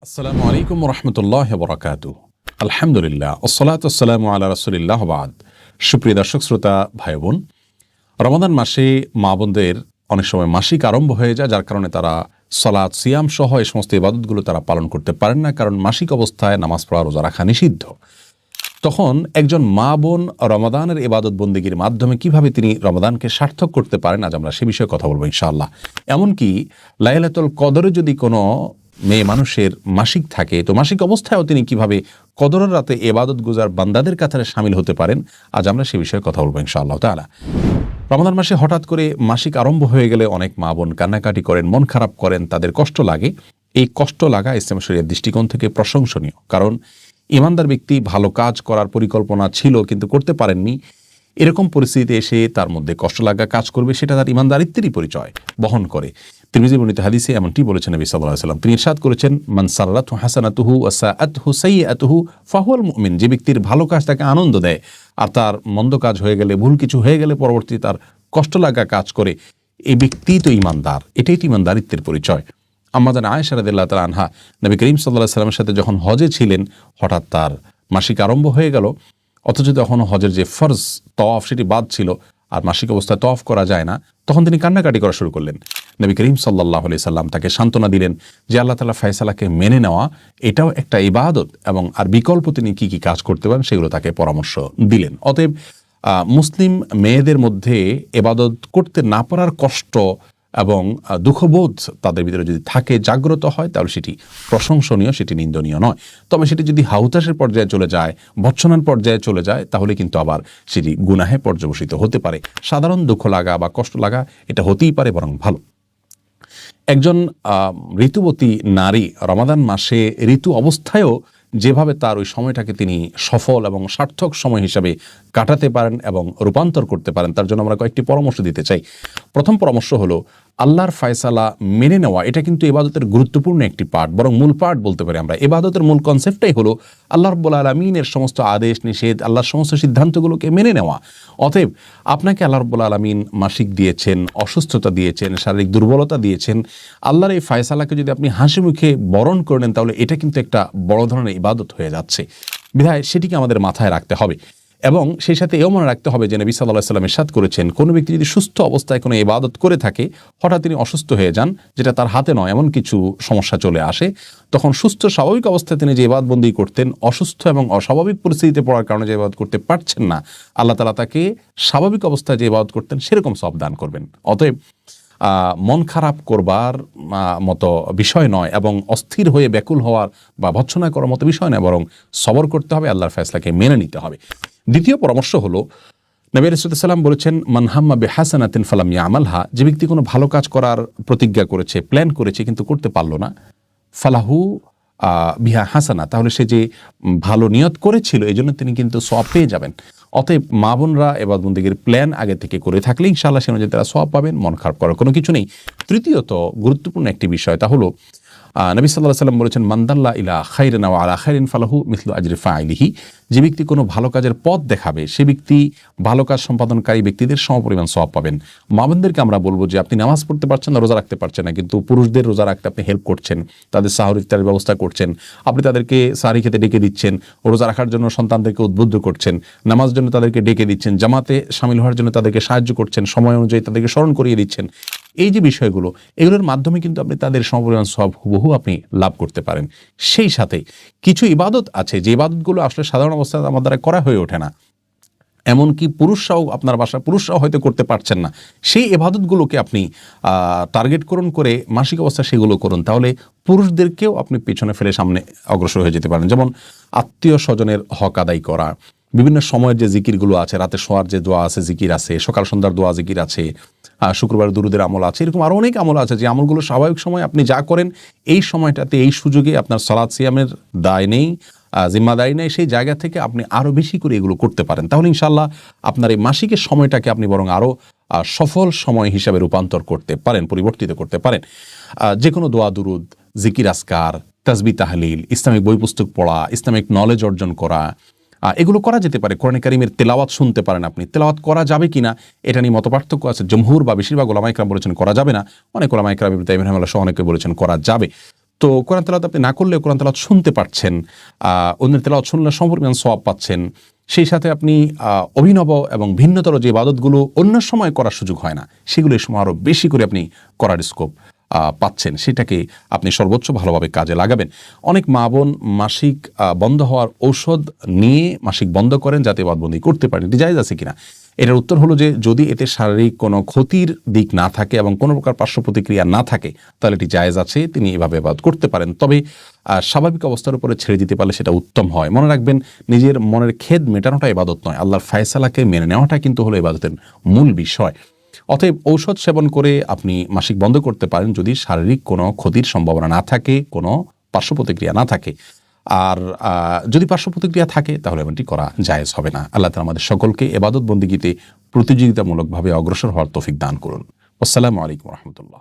আসসালামু আলাইকুম রহমতুল্লাহ বরাকাতু। আলহামদুলিল্লাহ ওসসালাতু ওয়াসসালামু আলা রাসূলিল্লাহ বাদ। সুপ্রিয় দর্শক শ্রোতা ভাই বোন, রমাদান মাসে মা বোনদের অনেক সময় মাসিক আরম্ভ হয়ে যায়, যার কারণে তারা সালাত সিয়াম সহ এই সমস্ত ইবাদতগুলো তারা পালন করতে পারেন না, কারণ মাসিক অবস্থায় নামাজ পড়া রোজা রাখা নিষিদ্ধ। তখন একজন মা বোন রমাদানের ইবাদত বন্দেগীর মাধ্যমে কিভাবে তিনি রমাদানকে সার্থক করতে পারেন, আজ আমরা সে বিষয়ে কথা বলবো ইনশাআল্লাহ। এমনকি লাইলাতুল কদরে যদি কোনো মেয়ে মানুষের মাসিক থাকে, তো মাসিক অবস্থায়ও তিনি কিভাবে কদরের রাতে ইবাদত গুজার বান্দাদের কাতারে শামিল হতে পারেন, আজ আমরা সে বিষয়ে কথা বলবো ইনশাআল্লাহ তাআলা। রমাদান মাসে হঠাৎ করে মাসিক আরম্ভ হয়ে গেলে অনেক মা বোন কান্নাকাটি করেন, মন খারাপ করেন, তাদের কষ্ট লাগে। এই কষ্ট লাগা ইসলাম শরীয়তের দৃষ্টিকোণ থেকে প্রশংসনীয়, কারণ ইমানদার ব্যক্তি ভালো কাজ করার পরিকল্পনা ছিল কিন্তু করতে পারেননি, এরকম পরিস্থিতিতে এসে তার মধ্যে কষ্ট লাগা কাজ করবে, সেটা তার ইমানদারিত্বেরই পরিচয় বহন করে। তিরমিজি বর্ণিত হাদিসে এমনটি বলেছেন নবী সাল্লাল্লাহু আলাইহি ওয়াসাল্লাম। তিনি ইরশাদ করেছেন, মান সাররাতহু হাসানাতুহু ওয়া সাআতহু সাইয়্যাতুহু ফাহুয়াল মুমিন। যে ব্যক্তির ভালো কাজ তাকে আনন্দ দেয় আর তার মন্দ কাজ হয়ে গেলে, ভুল কিছু হয়ে গেলে পরবর্তীতে তার কষ্ট লাগা কাজ করে, এই ব্যক্তি তো ইমানদার। এটাই তো ইমানদারিত্বের পরিচয়। আম্মাজান আয়েশা রাদিয়াল্লাহু তাআলা আনহা নবী করিম সাল্লাল্লাহু আলাইহি ওয়াসাল্লামের সাথে যখন হজে ছিলেন, হঠাৎ তার মাসিক আরম্ভ হয়ে গেল, অথচ তখন হজের যে ফরজ তওয়াফ সেটি বাদ ছিল আর মাসিক অবস্থায় তওয়াফ করা যায় না। তখন তিনি কান্নাকাটি করা শুরু করলেন। নবী করিম সাল্লাল্লাহু আলাইহি সাল্লাম তাকে সান্ত্বনা দিলেন যে আল্লাহ তাআলা ফয়সালাকে মেনে নেওয়া এটাও একটা ইবাদত, এবং আর বিকল্প তিনি কি কি কাজ করতে পারেন সেগুলো তাকে পরামর্শ দিলেন। অতএব মুসলিম মেয়েদের মধ্যে ইবাদত করতে না পারার কষ্ট এবং দুঃখবোধ তাদের ভিতরে যদি থাকে, জাগ্রত হয়, তাহলে সেটি প্রশংসনীয়, সেটি নিন্দনীয় নয়। তবে সেটি যদি হাউতাসের পর্যায়ে চলে যায়, ভৎসনার পর্যায়ে চলে যায়, তাহলে কিন্তু আবার সেটি গুনাহে পর্যবসিত হতে পারে। সাধারণ দুঃখ লাগা বা কষ্ট লাগা এটা হতেই পারে, বরং ভালো। একজন ঋতুবতী নারী রমাদান মাসে ঋতু অবস্থায়ও যেভাবে তার ওই সময়টাকে তিনি সফল এবং সার্থক সময় হিসাবে কাটাতে পারেন এবং রূপান্তর করতে পারেন, তার জন্য আমরা কয়েকটি পরামর্শ দিতে চাই। প্রথম পরামর্শ হলো, আল্লাহর ফয়সালা মেনে নেওয়া এটা কিন্তু ইবাদতের গুরুত্বপূর্ণ একটি পার্ট, বরং মূল পার্ট বলতে পারি আমরা। ইবাদতের মূল কনসেপ্টটাই হলো আল্লাহ রাব্বুল আলামিনের সমস্ত আদেশ নিষেধ, আল্লাহর সমস্ত সিদ্ধান্তগুলোকে মেনে নেওয়া। অতএব আপনাকে আল্লাহ রাব্বুল আলামিন মাসিক দিয়েছেন, অসুস্থতা দিয়েছেন, শারীরিক দুর্বলতা দিয়েছেন, আল্লাহর এই ফয়সালাকে যদি আপনি হাসি মুখে বরণ করে নেন, তাহলে এটা কিন্তু একটা বড় ধরনের ইবাদত হয়ে যাচ্ছে। বিধায় সেটিকে আমাদের মাথায় রাখতে হবে, এবং সেই সাথে এও মনে রাখতে হবে যে নবী সাল্লাল্লাহু আলাইহি ওয়াসাল্লাম ইরশাদ করেছেন, কোনো ব্যক্তি যদি সুস্থ অবস্থায় কোনো ইবাদত করে থাকে, হঠাৎ তিনি অসুস্থ হয়ে যান, যেটা তার হাতে নয়, এমন কিছু সমস্যা চলে আসে, তখন সুস্থ স্বাভাবিক অবস্থায় তিনি যে ইবাদতবন্দি করতেন, অসুস্থ এবং অস্বাভাবিক পরিস্থিতিতে পড়ার কারণে যে ইবাদত করতে পারছেন না, আল্লাহ তাআলা তাকে স্বাভাবিক অবস্থায় যে ইবাদত করতেন সেরকম সওয়াব দান করবেন। অতএব মন খারাপ করবার মতো বিষয় নয়, এবং অস্থির হয়ে ব্যাকুল হওয়ার বা ভৎসনা করার মতো বিষয় নয়, বরং সবর করতে হবে, আল্লাহর ফয়সালাকে মেনে নিতে হবে। দ্বিতীয় পরামর্শ হলো, নবী আলাইহিস সালাম বলেছেন, মান হাম্মা বিহাসানাতিন ফালাম ইয়ামালহা। যে ব্যক্তি কোনো ভালো কাজ করার প্রতিজ্ঞা করেছে, প্ল্যান করেছে, কিন্তু করতে পারল না, ফালাহু বিহা হাসানা, তাহলে সে যে ভালো নিয়ত করেছিল এই জন্য তিনি কিন্তু সওয়াব পেয়ে যাবেন। অতএব মা বোনরা ইবাদত বন্দেগীর প্ল্যান আগে থেকে করে থাকলে ইনশাআল্লাহ সে অনুযায়ী তারা সওয়াব পাবেন, মন খারাপ করার কোনো কিছু নেই। তৃতীয়ত গুরুত্বপূর্ণ একটি বিষয়, তা হলো নবী সাল্লাল্লাহু আলাইহি ওয়াসাল্লাম বলেছেন, মান দাল্লা ইলা খাইরিন ওয়া আলা খাইরিন ফালাহু মিসলু আজরি ফাইলিহি। যে ব্যক্তি কোনো ভালো কাজের পথ দেখাবে, সে ব্যক্তি ভালো কাজ সম্পাদনকারী ব্যক্তিদের সমপরিমাণ সওয়াব পাবেন। মা বোনদেরকে আমরা বলবো যে আপনি নামাজ পড়তে পারছেন না, রোজা রাখতে পারছেন না, কিন্তু পুরুষদের রোজা রাখতে আপনি হেল্প করছেন, তাদের সাহর ইফতারের ব্যবস্থা করছেন, আপনি তাদেরকে সাহরি খেতে ডেকে দিচ্ছেন, রোজা রাখার জন্য সন্তানদেরকে উদ্বুদ্ধ করছেন, নামাজ জন্য তাদেরকে ডেকে দিচ্ছেন, জামাতে শামিল হওয়ার জন্য তাদেরকে সাহায্য করছেন, সময় অনুযায়ী তাদেরকে স্মরণ করিয়ে দিচ্ছেন। এই যে বিষয়গুলো, এগুলোর মাধ্যমে কিন্তু আপনি তাদের সমপরিমাণ সওয়াব হুবহু আপনি লাভ করতে পারেন। সেই সাথে কিছু ইবাদত আছে যে ইবাদতগুলো আসলে সাধারণ অবস্থায় আমার দ্বারা করা হয়ে ওঠে না, এমনকি পুরুষরাও, আপনার বাসায় পুরুষরাও হয়তো করতে পারছেন না, সেই ইবাদতগুলোকে আপনি টার্গেট করে মাসিক অবস্থায় সেগুলো করুন, তাহলে পুরুষদেরকেও আপনি পেছনে ফেলে সামনে অগ্রসর হয়ে যেতে পারেন। যেমন আত্মীয় স্বজনের হক আদায় করা, বিভিন্ন সময়ের যে জিকিরগুলো আছে, রাতে শোয়ার যে দোয়া আছে, জিকির আছে, সকাল সন্ধ্যার দোয়া জিকির আছে, শুক্রবার দুরুদের আমল আছে, এরকম আরও অনেক আমল আছে যে আমলগুলো স্বাভাবিক সময় আপনি যা করেন, এই সময়টাতে এই সুযোগে আপনার সালাত সিয়ামের দায় নেই, জিম্মাদারি নেই, সেই জায়গা থেকে আপনি আরও বেশি করে এগুলো করতে পারেন। তাহলে ইনশাআল্লাহ আপনার এই মাসিকের সময়টাকে আপনি বরং আরও সফল সময় হিসাবে রূপান্তর করতে পারেন, পরিবর্তিত করতে পারেন। যে কোনো দোয়া দুরুদ, জিকির আসকার, তাসবিহ তাহলিল, ইসলামিক বই পুস্তক পড়া, ইসলামিক নলেজ অর্জন করা, এগুলো করা যেতে পারে। কোরআন কারীমের তেলাওয়াত শুনতে পারেন আপনি। তেলাওয়াত করা যাবে কিনা এটা নিয়ে মতপার্থক্য আছে। জমহুর বা বেশিরভাগ উলামা ইকরাম বলেছেন করা যাবে না, অনেক উলামা ইকরাম ইবনে তাইমিয়া রাহিমাহুল্লাহ সহ অনেকে বলেছেন করা যাবে। তো কোরআন তেলাওয়াত আপনি না করলেও কোরআন তেলাওয়াত শুনতে পারছেন, অন্যের তেলাওয়াত শুনলে সমপরিমাণ সওয়াব পাচ্ছেন। সেই সাথে আপনি অভিনব এবং ভিন্নতর যে ইবাদতগুলো অন্য সময় করার সুযোগ হয় না, সেগুলো এই সময় আরও বেশি করে আপনি করার স্কোপ পাচ্ছেন, সেটাকে আপনি সর্বোচ্চ ভালোভাবে কাজে লাগাবেন। অনেক মা বোন মাসিক বন্ধ হওয়ার ঔষধ নিয়ে মাসিক বন্ধ করেন যাতে ইবাদতবন্দি করতে পারেন। এটি জায়েজ আছে কিনা? এটার উত্তর হলো যে যদি এতে শারীরিক কোনো ক্ষতির দিক না থাকে এবং কোনো প্রকার পার্শ্ব প্রতিক্রিয়া না থাকে তাহলে এটি জায়েজ আছে, তিনি এভাবে ইবাদত করতে পারেন। তবে স্বাভাবিক অবস্থার উপরে ছেড়ে দিতে পারলে সেটা উত্তম হয়। মনে রাখবেন, নিজের মনের খেদ মেটানোটা ইবাদত নয়, আল্লাহর ফায়সালাকে মেনে নেওয়াটা কিন্তু হলো ইবাদতের মূল বিষয়। অতএব ঔষধ সেবন করে আপনি মাসিক বন্ধ করতে পারেন যদি শারীরিক কোনো ক্ষতির সম্ভাবনা না থাকে, কোনো পার্শ্ব প্রতিক্রিয়া না থাকে। আর যদি পার্শ্ব প্রতিক্রিয়া থাকে তাহলে এমনটি করা জায়েজ হবে না। আল্লাহ তাআলা আমাদের সকলকে ইবাদত বন্দেগীতে প্রতিযোগিতামূলকভাবে অগ্রসর হওয়ার তৌফিক দান করুন। আসসালামু আলাইকুম ওয়া রাহমাতুল্লাহ।